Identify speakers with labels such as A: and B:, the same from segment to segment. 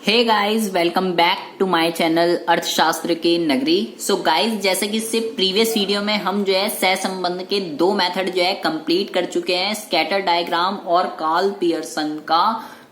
A: Hey guys, welcome back to my channel अर्थशास्त्र की नगरी। सो गाइस, जैसे कि इससे प्रीवियस वीडियो में हम जो है सहसंबंध के दो मेथड जो है कंप्लीट कर चुके हैं, स्कैटर डायग्राम और कार्ल पियर्सन का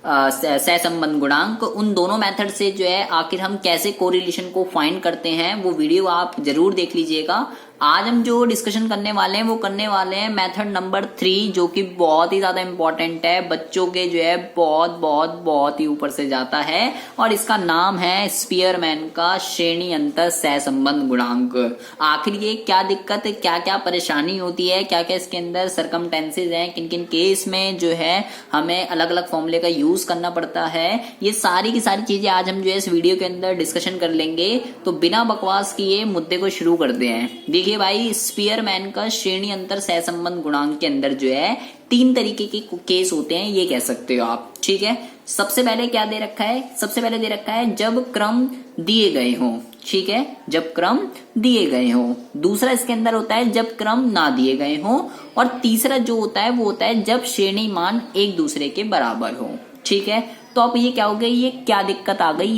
A: सहसंबंध गुणांक। उन दोनों मेथड से जो है आखिर हम कैसे कोरिलेशन को फाइंड करते हैं वो वीडियो आप जरूर देख लीजिएगा। आज हम जो डिस्कशन करने वाले हैं वो करने वाले हैं मेथड नंबर 3, जो कि बहुत ही ज्यादा इंपॉर्टेंट है, बच्चों के जो है बहुत ही ऊपर से जाता है, और इसका नाम है स्पीयरमैन का श्रेणी अंतर सहसंबंध गुणांक। आखिर ये क्या दिक्कत, क्या क्या परेशानी होती है, क्या क्या इसके अंदर सरकमटेंसेज हैं, किन किन केस में जो है हमें अलग अलग फॉर्मूले का यूज करना पड़ता है, ये सारी की सारी चीजें आज हम जो है इस वीडियो के अंदर डिस्कशन कर लेंगे। तो बिना बकवास किए मुद्दे को शुरू करते हैं। देखिए भाई, स्पीयरमैन का श्रेणी अंतर सहसंबंध गुणांक के अंदर जो है 3 तरीके के केस होते हैं, ये कह सकते हो आप। ठीक है, सबसे पहले क्या दे रखा है, सबसे पहले दे रखा है जब क्रम दिए गए हो। ठीक है, जब क्रम दिए गए हो। दूसरा इसके अंदर होता है जब क्रम ना दिए गए हो, और तीसरा जो होता है वो होता है जब श्रेणी मान एक दूसरे के बराबर हो। ठीक है, तो अब ये क्या हो गई, ये क्या दिक्कत आ गई,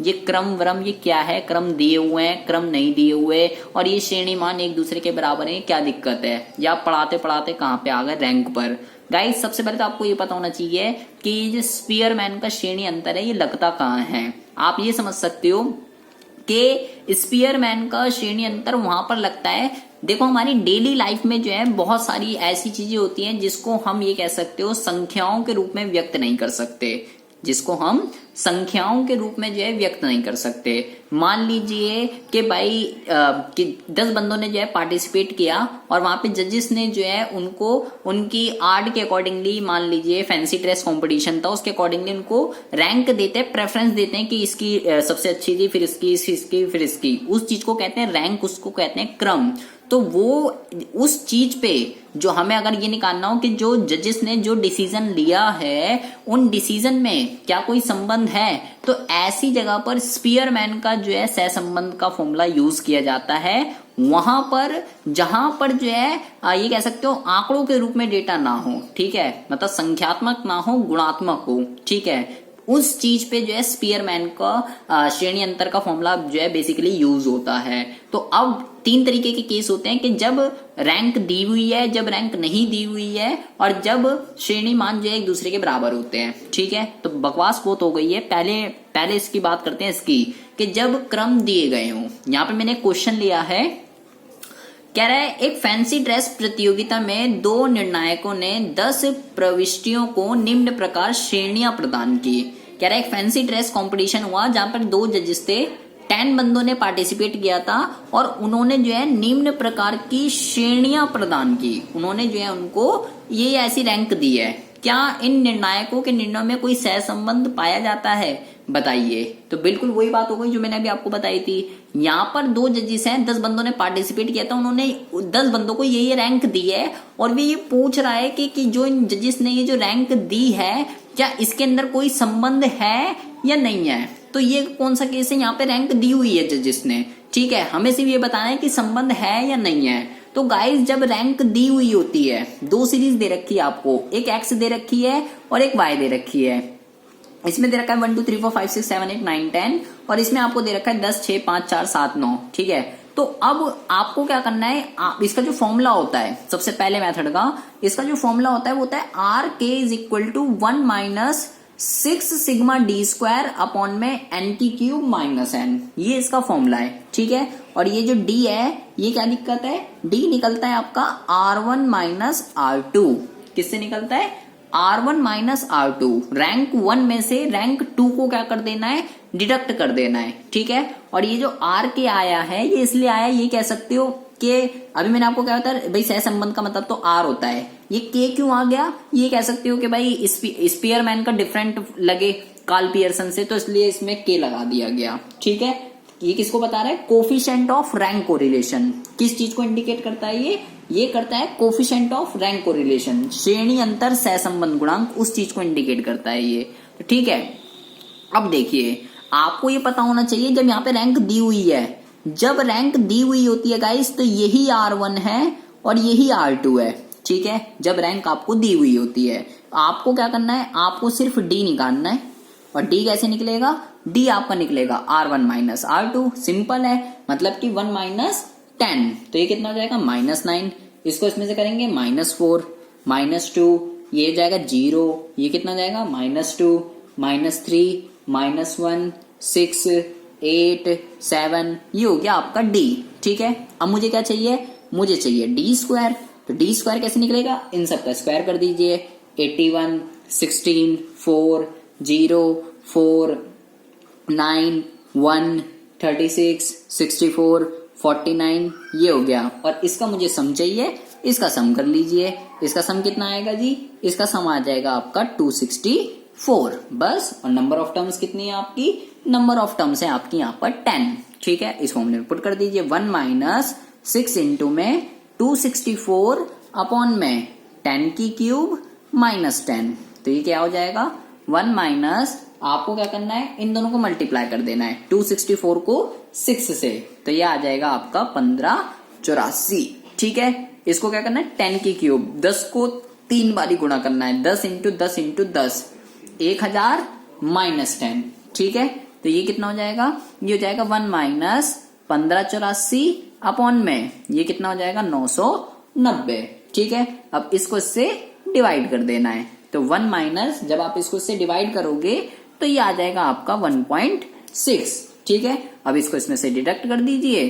A: ये क्रम वरम ये क्या है, क्रम दिए हुए हैं, क्रम नहीं दिए हुए, और ये श्रेणी मान एक दूसरे के बराबर है, क्या दिक्कत है, या पढ़ाते पढ़ाते कहां पे आ गए, रैंक पर। गाइस, सबसे पहले तो आपको ये पता होना चाहिए कि ये जो स्पीयरमैन का श्रेणी अंतर है ये लगता कहाँ है। आप ये समझ सकते हो कि स्पीयरमैन का श्रेणी अंतर वहां पर लगता है, देखो हमारी डेली लाइफ में जो है बहुत सारी ऐसी चीजें होती हैं जिसको हम ये कह सकते हो संख्याओं के रूप में व्यक्त नहीं कर सकते, जिसको हम संख्याओं के रूप में जो है व्यक्त नहीं कर सकते। मान लीजिए कि भाई कि 10 बंदों ने जो है पार्टिसिपेट किया, और वहां पे जजेस ने जो है उनको उनकी आर्ट के अकॉर्डिंगली, मान लीजिए फैंसी ड्रेस कंपटीशन था, उसके अकॉर्डिंगली उनको रैंक देते हैं, प्रेफरेंस देते हैं कि इसकी सबसे अच्छी थी, फिर इसकी, फिर इसकी। उस चीज को कहते हैं रैंक, उसको कहते हैं क्रम। तो वो उस चीज पे जो हमें अगर ये निकालना हो कि जो जजेस ने जो डिसीजन लिया है उन डिसीजन में क्या कोई संबंध है, तो ऐसी जगह पर स्पीयरमैन का जो है सहसंबंध का फॉर्मूला यूज किया जाता है। वहां पर जहां पर जो है ये कह सकते हो आंकड़ों के रूप में डेटा ना हो, ठीक है, मतलब संख्यात्मक ना हो, गुणात्मक हो। ठीक है, उस चीज पे जो है स्पीयरमैन का श्रेणी अंतर का फॉर्मूला जो है बेसिकली यूज होता है। तो अब 3 तरीके के केस होते हैं कि जब रैंक दी हुई है, जब रैंक नहीं दी हुई है, और जब श्रेणी मान जो है एक दूसरे के बराबर होते हैं। ठीक है, तो बकवास बहुत हो गई है, पहले इसकी बात करते हैं इसकी, कि जब क्रम दिए गए हो। यहाँ पे मैंने क्वेश्चन लिया है, कह रहा है एक फैंसी ड्रेस प्रतियोगिता में 2 निर्णायकों ने 10 प्रविष्टियों को निम्न प्रकार श्रेणियां प्रदान की। कह रहा है एक फैंसी ड्रेस कंपटीशन हुआ जहां पर 2 जजेस थे, 10 बंदों ने पार्टिसिपेट किया था, और उन्होंने जो है निम्न प्रकार की श्रेणियां प्रदान की। उन्होंने जो है उनको ये ऐसी रैंक दी है। क्या इन निर्णायकों के निर्णयों में कोई सहसंबंध पाया जाता है, बताइए। तो बिल्कुल वही बात हो गई जो मैंने अभी आपको बताई थी। यहाँ पर 2 जजेस हैं, 10 बंदों ने पार्टिसिपेट किया था, उन्होंने 10 बंदों को ये रैंक दी है, और वे ये पूछ रहा है कि जो इन जजेस ने ये जो रैंक दी है क्या इसके अंदर कोई संबंध है या नहीं है। तो ये कौन सा केस है, यहाँ पे रैंक दी हुई है जजेस ने। ठीक है, हमें सिर्फ ये बताना है कि संबंध है या नहीं है। तो गाइस, जब रैंक दी हुई होती है, 2 सीरीज दे रखी है आपको, एक एक्स दे रखी है और एक वाई दे रखी है। इसमें दे रखा है 1 2 3 4 5 6 7 8 9 10, और इसमें आपको दे रखा है 10 6 5 4 7 9। ठीक है, तो अब आपको क्या करना है, इसका जो फॉर्मूला होता है सबसे पहले मेथड का, इसका जो फॉर्मूला होता है वो होता है R K is equal to 1 minus 6 sigma D square upon में एन की क्यूब माइनस एन। ये इसका फॉर्मूला है। ठीक है, और ये जो डी है ये क्या दिक्कत है, डी निकलता है आपका R1 माइनस R2। किससे निकलता है, R1 माइनस R2। रैंक 1 में से रैंक 2 को क्या कर देना है, डिडक्ट कर देना है। ठीक है, और ये जो R के आया है ये इसलिए आया, ये कह सकते हो कि अभी मैंने आपको क्या बताया भाई, सहसंबंध का मतलब तो R होता है, ये K क्यों आ गया, ये कह सकते हो कि भाई स्पीयरमैन का डिफरेंट लगे कार्ल पियर्सन से, तो इसलिए इसमें K लगा दिया गया। ठीक है, ये किसको बता रहा है, कोफिशिएंट ऑफ रैंक कोरिलेशन। किस चीज को इंडिकेट करता है ये करता है कोफिशिएंट ऑफ रैंक कोरिलेशन, श्रेणी अंतर सहसंबंध गुणांक, उस चीज को इंडिकेट करता है ये। तो ठीक है, अब देखिए आपको ये पता होना चाहिए, जब यहाँ पे रैंक दी हुई है, जब रैंक दी हुई होती है गाइस, तो यही R1 है और यही R2 है। ठीक है, जब रैंक आपको दी हुई होती है, आपको क्या करना है, आपको सिर्फ D निकालना है। और डी कैसे निकलेगा, डी आपका निकलेगा R1 माइनस R2, सिंपल है, मतलब कि 1 माइनस 10, तो ये कितना हो जाएगा -9, इसको इसमें से करेंगे -4 -2, ये हो जाएगा 0, ये कितना जाएगा -2 -3 -1 6 8 7, ये हो गया आपका डी। ठीक है, अब मुझे क्या चाहिए, मुझे चाहिए डी स्क्वायर, तो डी स्क्वायर कैसे निकलेगा, इन सब का स्क्वायर कर दीजिए, 81 16 4 0 4 9 1 36 64 49, ये हो गया। और इसका मुझे सम चाहिए, इसका सम कर लीजिए, इसका सम कितना आएगा जी, इसका सम आ जाएगा आपका 264 बस। और नंबर ऑफ टर्म्स कितनी है आपकी, नंबर ऑफ टर्म्स है आपकी यहाँ पर 10। ठीक है, इस फॉर्मूले में पुट कर दीजिए, 1 माइनस 6 इंटू में 264 अपॉन में 10 की क्यूब माइनस 10, तो ये क्या हो जाएगा 1 माइनस, आपको क्या करना है, इन दोनों को मल्टीप्लाई कर देना है 264 को 6 से, तो ये आ जाएगा आपका 1584। ठीक है, इसको क्या करना है 10 की क्यूब, 10 को 3 बारी गुणा करना है, 10 इंटू 10 इंटू 10 1000 माइनस 10। ठीक है, तो ये कितना हो जाएगा, ये हो जाएगा 1 माइनस 1584 अपॉन में ये कितना हो जाएगा 990। ठीक है, अब इसको इससे डिवाइड कर देना है, तो 1 माइनस, जब आप इसको इससे डिवाइड करोगे तो ये आ जाएगा आपका 1.6। ठीक है, अब इसको इसमें से डिडक्ट कर दीजिए,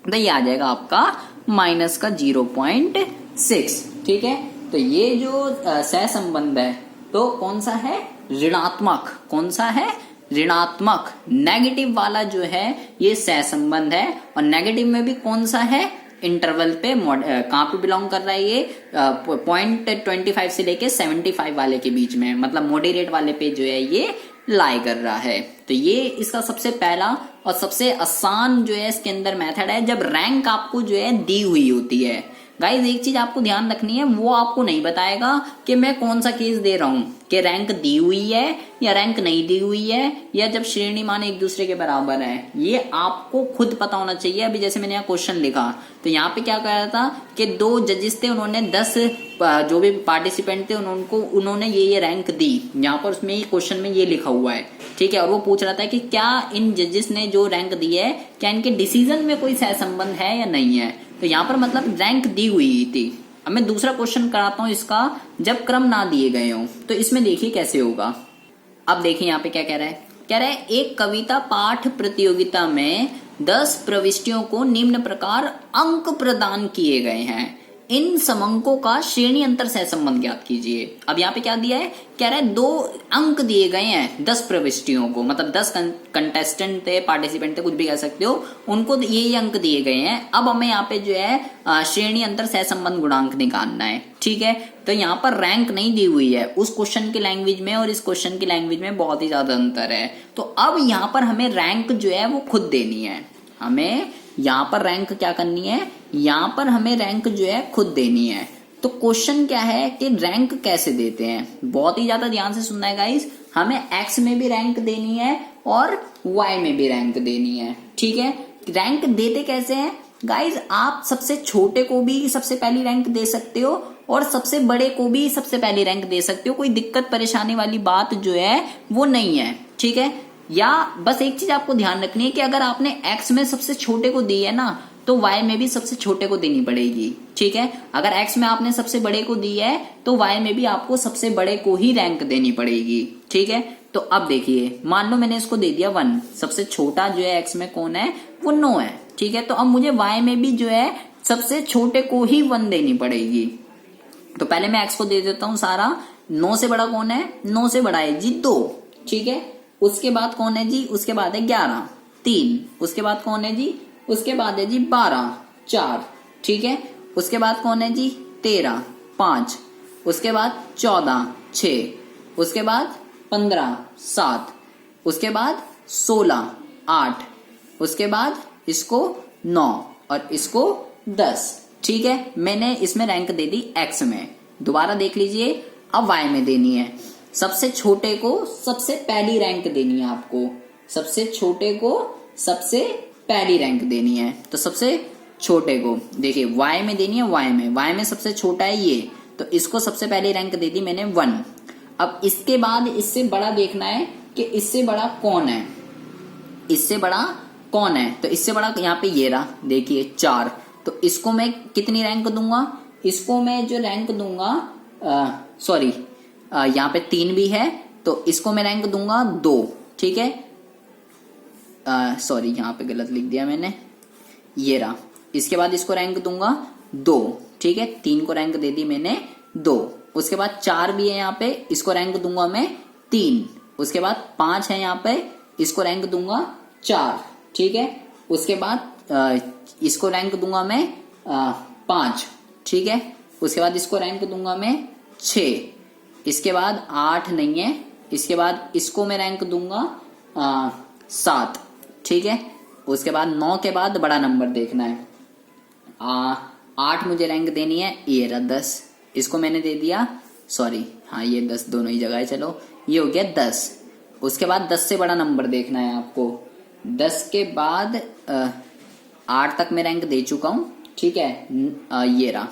A: तो ये आ जाएगा आपका माइनस का 0.6। ठीक है, तो ये जो सहसंबंध है तो कौन सा है, ऋणात्मक, कौन सा है, ऋणात्मक, नेगेटिव वाला जो है ये सहसंबंध है। और नेगेटिव में भी कौन सा है, इंटरवल पे, कहाँ पे बिलोंग कर रहा है ये, 0.25 से लेके 75 वाले के बीच में, मतलब मॉडरेट वाले पे जो है ये लाई कर रहा है। तो ये इसका सबसे पहला और सबसे आसान जो है इसके अंदर मेथड है, जब रैंक आपको जो है दी हुई होती है। गाइज एक चीज आपको ध्यान रखनी है, वो आपको नहीं बताएगा कि मैं कौन सा केस दे रहा हूं, कि रैंक दी हुई है या रैंक नहीं दी हुई है, या जब श्रेणी मान एक दूसरे के बराबर है, ये आपको खुद पता होना चाहिए। अभी जैसे मैंने यहाँ क्वेश्चन लिखा, तो यहाँ पे क्या कह रहा था कि 2 जजेस थे, उन्होंने 10 जो भी पार्टिसिपेंट थे उन्होंने ये रैंक दी, यहाँ पर उसमें क्वेश्चन में ये लिखा हुआ है। ठीक है, और वो पूछ रहा था कि क्या इन जजेस ने जो रैंक दी है, क्या इनके डिसीजन में कोई सहसंबंध है या नहीं है, तो यहाँ पर मतलब रैंक दी हुई थी। अब मैं दूसरा क्वेश्चन कराता हूं इसका, जब क्रम ना दिए गए हों, तो इसमें देखिए कैसे होगा। अब देखिए यहाँ पे क्या कह रहा है, कह रहा है एक कविता पाठ प्रतियोगिता में 10 प्रविष्टियों को निम्न प्रकार अंक प्रदान किए गए हैं, इन समंकों का श्रेणी अंतर सहसंबंध ज्ञात कीजिए। अब यहाँ पे क्या दिया है, कह रहा है 2 अंक दिए गए हैं 10 प्रविष्टियों को, मतलब 10 कंटेस्टेंट थे, पार्टिसिपेंट थे, कुछ भी कह सकते हो, उनको ये अंक दिए गए हैं। अब हमें यहाँ पे जो है श्रेणी अंतर सहसंबंध गुणांक निकालना है। ठीक है, तो यहाँ पर रैंक नहीं दी हुई है, उस क्वेश्चन की लैंग्वेज में और इस क्वेश्चन की लैंग्वेज में बहुत ही ज्यादा अंतर है। तो अब यहाँ पर हमें रैंक जो है वो खुद देनी है, हमें यहाँ पर रैंक क्या करनी है, यहाँ पर हमें रैंक जो है खुद देनी है। तो क्वेश्चन क्या है कि रैंक कैसे देते हैं, बहुत ही ज्यादा ध्यान से सुनना है गाइस, हमें एक्स में भी रैंक देनी है और वाई में भी रैंक देनी है। ठीक है, रैंक देते कैसे हैं गाइस, आप सबसे छोटे को भी सबसे पहली रैंक दे सकते हो और सबसे बड़े को भी सबसे पहली रैंक दे सकते हो, कोई दिक्कत परेशानी वाली बात जो है वो नहीं है। ठीक है, या बस एक चीज आपको ध्यान रखनी है कि अगर आपने एक्स में सबसे छोटे को दी है ना, तो वाई में भी सबसे छोटे को देनी पड़ेगी। ठीक है, अगर एक्स में आपने सबसे बड़े को दी है तो वाई में भी आपको सबसे बड़े को ही रैंक देनी पड़ेगी। ठीक है, तो अब देखिए, मान लो मैंने इसको दे दिया 1, सबसे छोटा जो है एक्स में कौन है, वो 9 है। ठीक है, तो अब मुझे वाई में भी जो है सबसे छोटे को ही 1 देनी पड़ेगी। तो पहले मैं एक्स को दे देता हूं सारा, 9 से बड़ा कौन है, 9 से बड़ा है जी 2। ठीक है, उसके बाद कौन है जी, उसके बाद है 11 3, उसके बाद कौन है जी, उसके बाद है जी 12 4। ठीक है, उसके बाद कौन है जी 13 5, उसके बाद 14 6, उसके बाद 15 7, उसके बाद 16 8, उसके बाद इसको 9 और इसको 10। ठीक है, मैंने इसमें रैंक दे दी एक्स में। दोबारा देख लीजिए, अब वाई में देनी है, सबसे छोटे को सबसे पहली रैंक देनी है आपको, सबसे छोटे को सबसे पहली रैंक देनी है। तो सबसे छोटे को देखिए वाई में देनी है, वाई में सबसे छोटा है ये, तो इसको सबसे पहली रैंक दे दी मैंने 1। अब इसके बाद इससे बड़ा देखना है कि इससे बड़ा कौन है, इससे बड़ा कौन है। तो इससे बड़ा यहाँ पे ये रहा, देखिए 4। तो इसको मैं कितनी रैंक दूंगा, इसको मैं जो रैंक दूंगा, सॉरी यहाँ पे 3 भी है, तो इसको मैं रैंक दूंगा 2। ठीक है, सॉरी यहाँ पे गलत लिख दिया मैंने, ये रहा। इसके बाद इसको रैंक दूंगा 2। ठीक है, 3 को रैंक दे दी मैंने 2। उसके बाद 4 भी है यहाँ पे, इसको रैंक दूंगा मैं 3। उसके बाद 5 है यहाँ पे, इसको रैंक दूंगा 4। ठीक है, उसके बाद इसको रैंक दूंगा मैं 5। ठीक है, उसके बाद इसको रैंक दूंगा मैं 6। इसके बाद 8 नहीं है, इसके बाद इसको मैं रैंक दूंगा 7। ठीक है, उसके बाद 9 के बाद बड़ा नंबर देखना है, 8 मुझे रैंक देनी है, ये रहा 10, इसको मैंने दे दिया, सॉरी हाँ ये 10 दोनों ही जगह है, चलो ये हो गया 10। उसके बाद 10 से बड़ा नंबर देखना है आपको, 10 के बाद 8 तक मैं रैंक दे चुका हूं। ठीक है, ये रहा,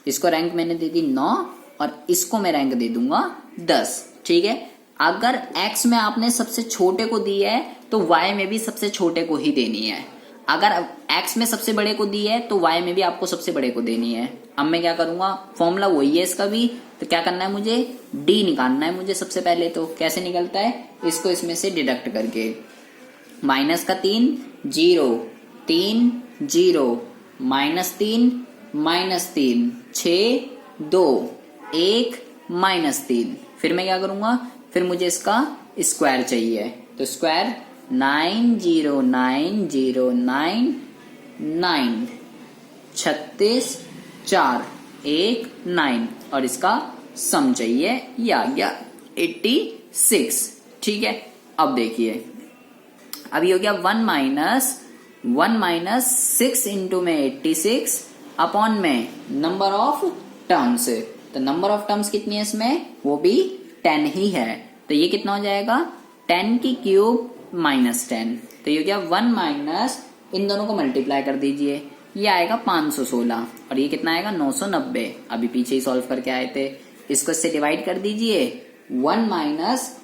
A: इसको रैंक मैंने दे दी 9 और इसको मैं रैंक दे दूंगा 10। ठीक है, अगर x में आपने सबसे छोटे को दी है तो y में भी सबसे छोटे को ही देनी है, अगर x में सबसे बड़े को दी है तो y में भी आपको सबसे बड़े को देनी है। अब मैं क्या करूंगा, फॉर्मूला वही है इसका भी, तो क्या करना है मुझे, d निकालना है मुझे सबसे पहले। तो कैसे निकलता है, इसको इसमें से डिडक्ट करके, माइनस का 3 0 3 0 -3 -3 6 2 1 -3। फिर मैं क्या करूंगा, फिर मुझे इसका स्क्वायर चाहिए, तो स्क्वायर 909099 36 4 1 9 और इसका सम चाहिए, ये आ गया 86। ठीक है, अब देखिए, अभी हो गया 1 माइनस 6 इंटू में 86 अपॉन में नंबर ऑफ टर्म्स, तो नंबर ऑफ टर्म्स कितनी है इसमें, वो भी 10 ही है, तो ये कितना हो जाएगा 10 की क्यूब -10। तो ये हो गया 1 माइनस, इन दोनों को मल्टीप्लाई कर दीजिए, ये आएगा 516 और ये कितना आएगा 990। अभी पीछे ही सॉल्व करके आए थे, इसको इससे डिवाइड कर दीजिए, 1 माइनस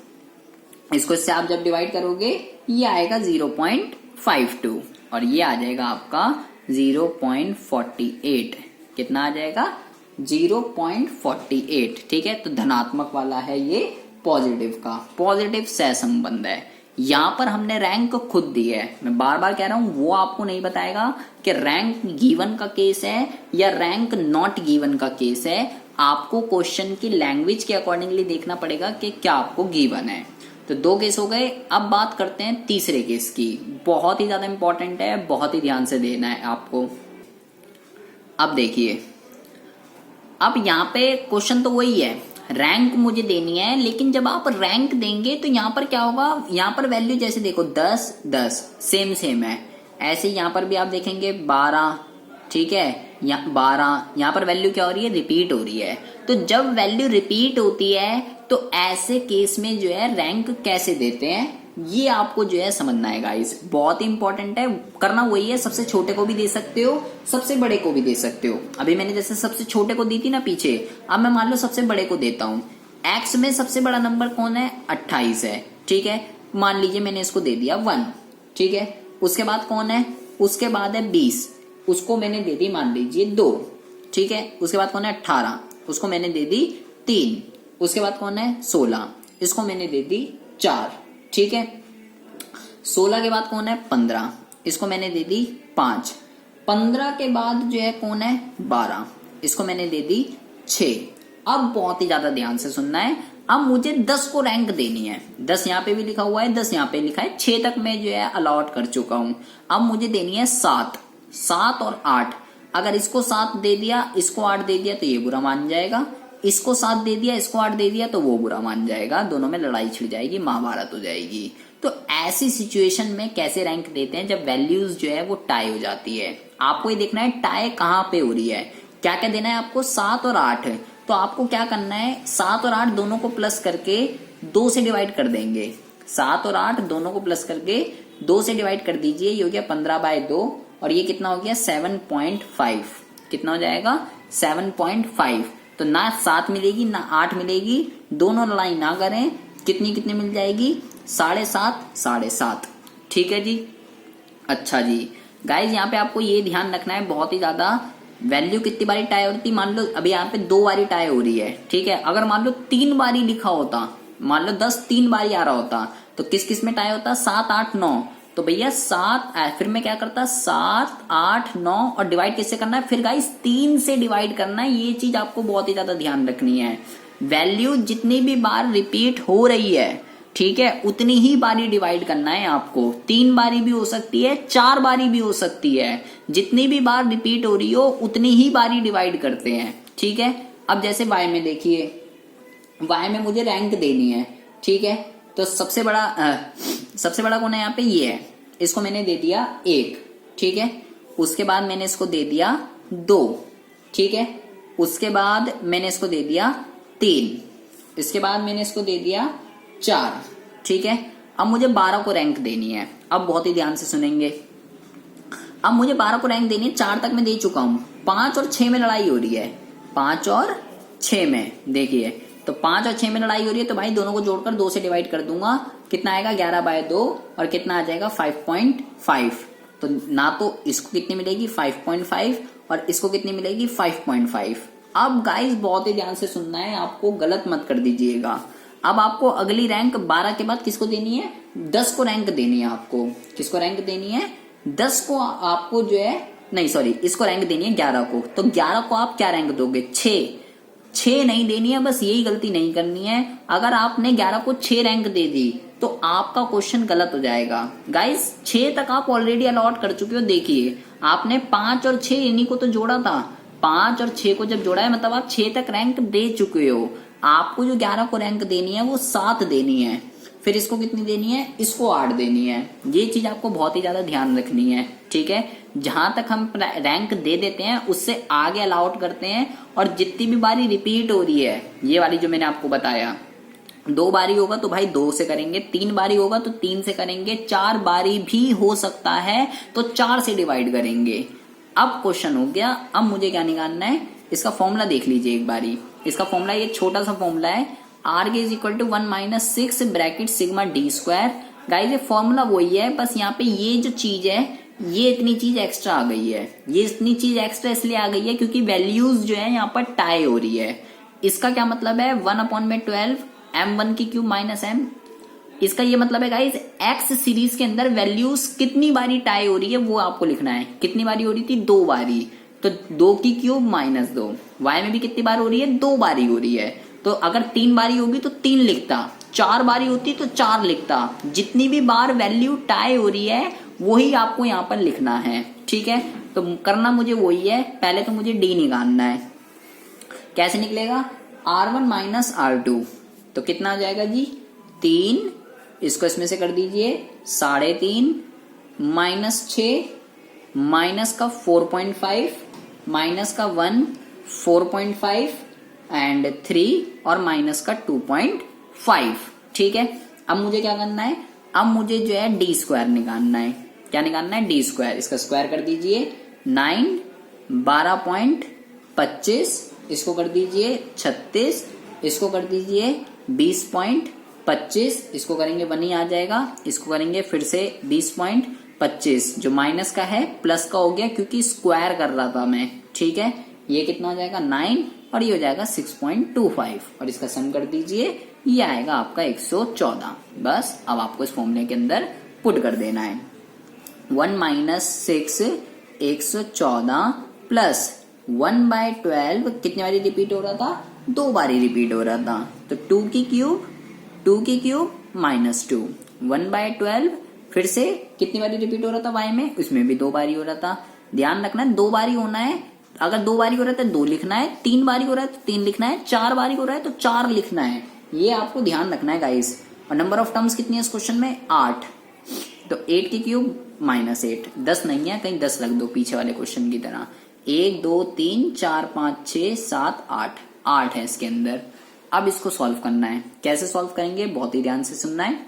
A: इसको इससे आप जब डिवाइड करोगे ये आएगा 0.52 और ये आ जाएगा आपका 0.48। कितना आ जाएगा 0.48। ठीक है, तो धनात्मक वाला है ये पॉजिटिव का, पॉजिटिव सहसंबंध है। यहां पर हमने रैंक खुद दी है, मैं बार बार कह रहा हूं, वो आपको नहीं बताएगा कि रैंक गिवन का केस है या रैंक नॉट गिवन का केस है। आपको क्वेश्चन की लैंग्वेज के अकॉर्डिंगली देखना पड़ेगा कि क्या आपको गिवन है। तो 2 केस हो गए, अब बात करते हैं तीसरे केस की, बहुत ही ज्यादा इंपॉर्टेंट है, बहुत ही ध्यान से देना है आपको। अब देखिए, अब यहाँ पे क्वेश्चन तो वही है, रैंक मुझे देनी है, लेकिन जब आप रैंक देंगे तो यहाँ पर क्या होगा, यहाँ पर वैल्यू जैसे देखो 10 10 सेम है, ऐसे यहाँ पर भी आप देखेंगे 12। ठीक है, 12, यहाँ पर वैल्यू क्या हो रही है, रिपीट हो रही है। तो जब वैल्यू रिपीट होती है तो ऐसे केस में जो है रैंक कैसे देते हैं, ये आपको जो है समझना है गाइस, बहुत ही इंपॉर्टेंट है। करना वही है, सबसे छोटे को भी दे सकते हो, सबसे बड़े को भी दे सकते हो। अभी मैंने जैसे सबसे छोटे को दी थी ना पीछे, अब मैं मान लो सबसे बड़े को देता हूं। एक्स में सबसे बड़ा नंबर कौन है, 28 है। ठीक है, मान लीजिए मैंने इसको दे दिया 1। ठीक है, उसके बाद कौन है, उसके बाद है 20, उसको मैंने दे दी मान लीजिए 2। ठीक है, उसके बाद कौन है 18, उसको मैंने दे दी 3। उसके बाद कौन है 16, इसको मैंने दे दी 4। ठीक है, 16 के बाद कौन है 15, इसको मैंने दे दी 5। 15 के बाद जो है कौन है 12, इसको मैंने दे दी 6। अब बहुत ही ज्यादा ध्यान से सुनना है, अब मुझे 10 को रैंक देनी है। 10 यहाँ पे भी लिखा हुआ है, 10 यहाँ पे लिखा है, 6 तक मैं जो है अलॉट कर चुका हूं। अब मुझे देनी है 7 और 8। अगर इसको 7 दे दिया, इसको 8 दे दिया तो ये बुरा मान जाएगा, इसको 7 दे दिया, इसको 8 दे दिया तो वो बुरा मान जाएगा, दोनों में लड़ाई छिड़ जाएगी, महाभारत हो जाएगी। तो ऐसी सिचुएशन में कैसे रैंक देते हैं, जब वैल्यूज जो है वो टाई हो जाती है। आपको ये देखना है टाई कहां पे हो रही है, क्या क्या देना है आपको, 7 और 8। तो आपको क्या करना है, 7 और 8 दोनों को प्लस करके 2 से डिवाइड कर देंगे। 7 और 8 दोनों को प्लस करके 2 से डिवाइड कर दीजिए, ये हो गया 15/2 और ये कितना हो गया 7.5। कितना हो जाएगा 7.5। तो ना 7 मिलेगी ना 8 मिलेगी, दोनों लड़ाई ना करें, कितनी कितनी मिल जाएगी, 7.5 7.5। ठीक है जी। अच्छा जी गाइज, यहाँ पे आपको ये ध्यान रखना है बहुत ही ज्यादा, वैल्यू कितनी बारी टाई होती है। मान लो अभी यहाँ पे 2 बारी टाई हो रही है, ठीक है। अगर मान लो 3 बारी लिखा होता, मान लो 10 3 बारी आ रहा होता, तो किस किस में टाई होता, 7 8 9। तो भैया 7, फिर मैं क्या करता, 7 8 9, और डिवाइड किससे करना है, फिर गाइस 3 से डिवाइड करना है। ये चीज आपको बहुत ही ज्यादा ध्यान रखनी है। वैल्यू जितनी भी बार रिपीट हो रही है, ठीक है, उतनी ही बारी डिवाइड करना है आपको। 3 बारी भी हो सकती है, 4 बारी भी हो सकती है, जितनी भी बार रिपीट हो रही हो उतनी ही बारी डिवाइड करते हैं। ठीक है। अब जैसे y में देखिए, y में मुझे रैंक देनी है, ठीक है। तो सबसे बड़ा कौन है यहाँ पे, ये है। इसको मैंने दे दिया 1, ठीक है। उसके बाद मैंने इसको दे दिया 2, ठीक है। उसके बाद मैंने इसको दे दिया 3, इसके बाद मैंने इसको दे दिया 4, ठीक है। अब मुझे 12 को रैंक देनी है। अब बहुत ही ध्यान से सुनेंगे, अब मुझे 12 को रैंक देनी है। 4 तक मैं दे चुका हूं, 5 और 6 में लड़ाई हो रही है, 5 और 6 में देखिए, तो 5 और 6 में लड़ाई हो रही है, तो भाई दोनों को जोड़कर 2 से डिवाइड कर दूंगा। कितना आएगा, 11/2, और कितना आ जाएगा 5.5। तो ना तो इसको कितनी मिलेगी 5.5, और इसको कितनी मिलेगी 5.5। अब गाइस बहुत ही ध्यान से सुनना है, आपको गलत मत कर दीजिएगा। अब आपको अगली रैंक 12 के बाद किसको देनी है, 10 को रैंक देनी है आपको। किसको रैंक देनी है, 10 को आपको जो है, नहीं सॉरी, इसको रैंक देनी है 11 को। तो 11 को आप क्या रैंक दोगे, 6 नहीं देनी है, बस यही गलती नहीं करनी है। अगर आपने 11 को 6 रैंक दे दी तो आपका क्वेश्चन गलत हो जाएगा। गाइस 6 तक आप ऑलरेडी अलॉट कर चुके हो। देखिए आपने 5 और 6 इन्हीं को तो जोड़ा था, 5 और 6 को जब जोड़ा है मतलब आप 6 तक रैंक दे चुके हो। आपको जो 11 को रैंक देनी है वो 7 देनी है, फिर इसको कितनी देनी है, इसको 8 देनी है। ये चीज आपको बहुत ही ज्यादा ध्यान रखनी है, ठीक है। जहां तक हम रैंक दे देते हैं उससे आगे अलाउट करते हैं, और जितनी भी बारी रिपीट हो रही है, ये वाली जो मैंने आपको बताया, 2 बारी होगा तो भाई 2 से करेंगे, 3 बारी होगा तो 3 से करेंगे, 4 बारी भी हो सकता है तो 4 से डिवाइड करेंगे। अब क्वेश्चन हो गया, अब मुझे क्या निकालना है, इसका फॉर्मूला देख लीजिए एक बारी। इसका फॉर्मूला ये छोटा सा फॉर्मूला है, R K equal to 1 - 6 bracket sigma D square. Guys ये फॉर्मूला वही है, बस यहाँ पे ये जो चीज है, ये इतनी चीज एक्स्ट्रा आ गई है। ये इतनी चीज एक्स्ट्रा इसलिए आ गई है क्योंकि वैल्यूज जो है यहाँ पर टाई हो रही है। इसका क्या मतलब है, 1/12 m1 की क्यूब माइनस m। इसका ये मतलब है गाइस, एक्स सीरीज के अंदर वैल्यूज कितनी बारी टाई हो रही है वो आपको लिखना है। कितनी बारी हो रही थी, 2 बारी, तो 2 की क्यूब माइनस 2। वाई में भी कितनी बार हो रही है, 2 बारी हो रही है। तो अगर 3 बारी होगी तो 3 लिखता, 4 बारी होती तो 4 लिखता। जितनी भी बार वैल्यू टाई हो रही है वही आपको यहाँ पर लिखना है, ठीक है। तो करना मुझे वही है, पहले तो मुझे डी निकालना है। कैसे निकलेगा, R1 - R2, तो कितना आ जाएगा जी, 3, इसको इसमें से कर दीजिए 3.5, -6, माइनस का 4.5, माइनस का 1 4.5 एंड 3, और माइनस का 2.5, ठीक है। अब मुझे क्या करना है, अब मुझे जो है डी स्क्वायर निकालना है। क्या निकालना है, डी स्क्वायर। इसका स्क्वायर कर दीजिए 9, 12.25, इसको कर दीजिए 36, इसको कर दीजिए 20.25, इसको करेंगे 1 ही आ जाएगा, इसको करेंगे फिर से 20.25, जो माइनस का है प्लस का हो गया क्योंकि स्क्वायर कर रहा था मैं, ठीक है। ये कितना हो जाएगा 9, और ये हो जाएगा 6.25, और इसका सम कर दीजिए, ये आएगा आपका 114। बस अब आपको इस फॉर्मूले के अंदर पुट कर देना है। 1 - 6 114 प्लस 1/12 कितनी बारी रिपीट हो रहा था, 2 बारी रिपीट हो रहा था, तो 2 की क्यूब -2, 1/12 फिर से कितनी बारी रिपीट हो रहा था y में, उसमें भी 2 बारी हो रहा था। ध्यान रखना है 2 बारी होना है, अगर 2 बारी हो रहा है तो 2 लिखना है, 3 बारी हो रहा है तो 3 लिखना है, 4 बारी हो रहा है तो 4 लिखना है। ये आपको ध्यान रखना है गाइस। और नंबर ऑफ टर्म्स कितनी है इस क्वेश्चन में, 8, तो 8 की क्यूब -8, 10 नहीं है, कहीं 10 रख दो पीछे वाले क्वेश्चन की तरह। 1 2 3 4 5 6 7 8, 8 है इसके अंदर। अब इसको सॉल्व करना है। कैसे सॉल्व करेंगे, बहुत ही ध्यान से सुनना है।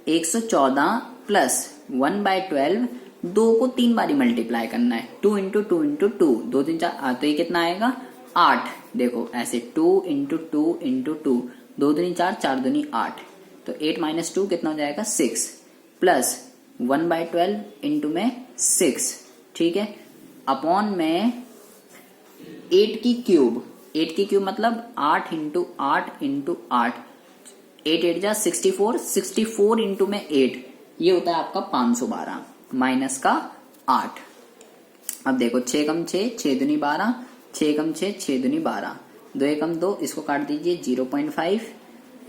A: 114 प्लस 1/12, 2 को 3 बारी मल्टीप्लाई करना है, 2 × 2 × 2, 2 3 4, तो ये कितना आएगा 8। देखो ऐसे 2 × 2 × 2, 2 दूनी 4, 4 दूनी 8, तो 8 माइनस 2 कितना हो जाएगा 6, प्लस 1/12 इंटू में 6, ठीक है, अपॉन में 8 की क्यूब मतलब 8 इंटू 8 इंटू 8, 8 8 जा 64, 64 इंटू में 8, ये होता है आपका 512 माइनस का 8। अब देखो 6 कम 6, 6 दूनी 12, 6 कम 6, 6 दूनी 12, 2 एकम 2, इसको काट दीजिए 0.5,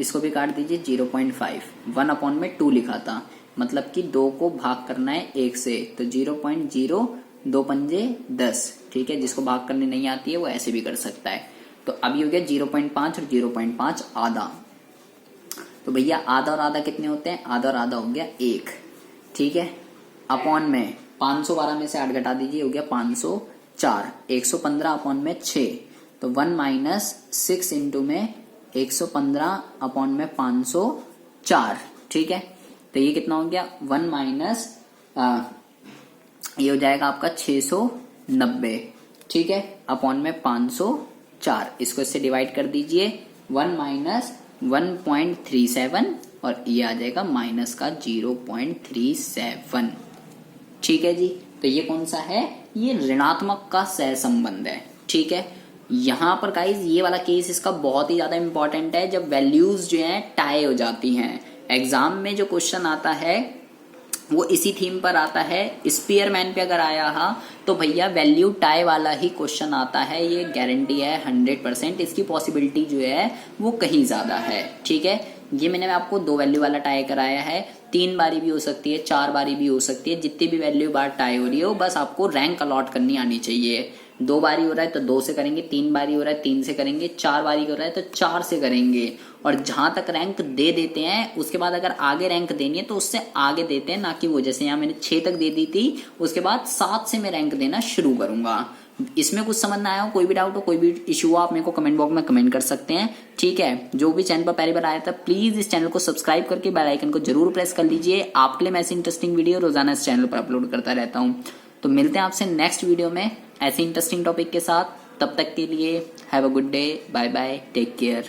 A: इसको भी काट दीजिए 0.5, 1 अपॉन में 2 लिखा था, मतलब कि 2 को भाग करना है 1 से, तो 0.0, 2 पंजे 10, ठीक है, जिसको भाग करने नहीं आती है वो ऐसे भी कर सकता है। तो अभी हो गया 0.5 और 0.5 आधा, तो भैया आधा और आधा कितने होते हैं, आधा और आधा हो गया 1, ठीक है, अपॉन में 512 में से 8 घटा दीजिए, हो गया 504, 115 अपॉन में 6, तो 1 माइनस 6 इंटू में 115 अपॉन में 504, ठीक है, तो ये कितना हो गया 1 माइनस ये हो जाएगा आपका 690, ठीक है, अपॉन में 504, इसको इससे डिवाइड कर दीजिए, 1 माइनस 1.37 और ये आ जाएगा माइनस का 0.37, ठीक है जी। तो ये कौन सा है, ये ऋणात्मक का सहसंबंध है, ठीक है। यहां पर गाइस ये वाला केस इसका बहुत ही ज्यादा इंपॉर्टेंट है, जब वैल्यूज जो है टाई हो जाती हैं। एग्जाम में जो क्वेश्चन आता है वो इसी थीम पर आता है, स्पीयरमैन पे अगर आया हा तो भैया वैल्यू टाई वाला ही क्वेश्चन आता है, ये गारंटी है 100%, इसकी पॉसिबिलिटी जो है वो कहीं ज्यादा है, ठीक है। ये मैंने आपको 2 वैल्यू वाला टाई कराया है, 3 बारी भी हो सकती है, 4 बारी भी हो सकती है, जितनी भी वैल्यू बार टाई हो रही हो, बस आपको रैंक अलॉट करनी आनी चाहिए। 2 बारी हो रहा है तो 2 से करेंगे, 3 बारी हो रहा है 3 से करेंगे, 4 बारी हो रहा है तो 4 से करेंगे, और जहां तक रैंक दे देते हैं उसके बाद अगर आगे रैंक देनी है तो उससे आगे देते हैं, ना कि वो जैसे यहाँ मैंने 6 तक दे दी थी, उसके बाद 7 से मैं रैंक देना शुरू करूंगा। इसमें कुछ समझ ना आया हो, कोई भी डाउट हो, कोई भी इश्यू हो, आप मेरे को कमेंट बॉक्स में कमेंट कर सकते हैं, ठीक है। जो भी चैनल पर पहली बार आया था प्लीज इस चैनल को सब्सक्राइब करके बेल आइकन को जरूर प्रेस कर लीजिए, आपके लिए मैं ऐसी इंटरेस्टिंग वीडियो रोजाना इस चैनल पर अपलोड करता रहता हूँ। तो मिलते हैं आपसे नेक्स्ट वीडियो में ऐसे इंटरेस्टिंग टॉपिक के साथ, तब तक के लिए have a good day, bye bye, take care.